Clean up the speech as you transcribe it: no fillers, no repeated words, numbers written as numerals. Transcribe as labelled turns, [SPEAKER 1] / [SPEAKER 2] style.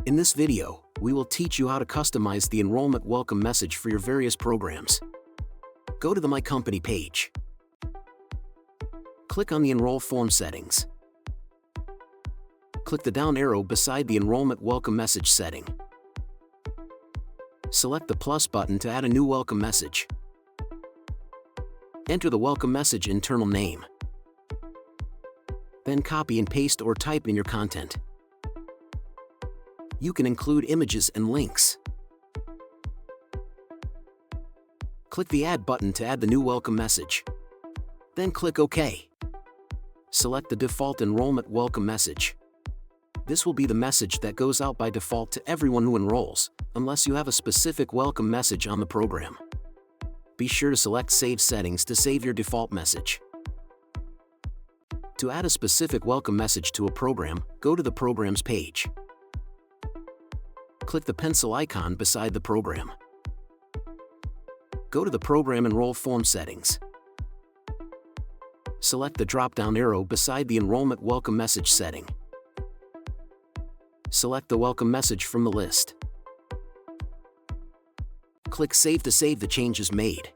[SPEAKER 1] In this video, we will teach you how to customize the Enrollment Welcome Message for your various programs. Go to the My Company page. Click on the Enroll Form Settings. Click the down arrow beside the Enrollment Welcome Message setting. Select the plus button to add a new welcome message. Enter the welcome message internal name. Then copy and paste or type in your content. You can include images and links. Click the Add button to add the new welcome message. Then click OK. Select the default Enrollment Welcome Message. This will be the message that goes out by default to everyone who enrolls, unless you have a specific welcome message on the program. Be sure to select Save Settings to save your default message. To add a specific welcome message to a program, go to the Programs page. Click the pencil icon beside the program. Go to the Program Enroll Form Settings. Select the drop-down arrow beside the Enrollment Welcome Message setting. Select the welcome message from the list. Click Save to save the changes made.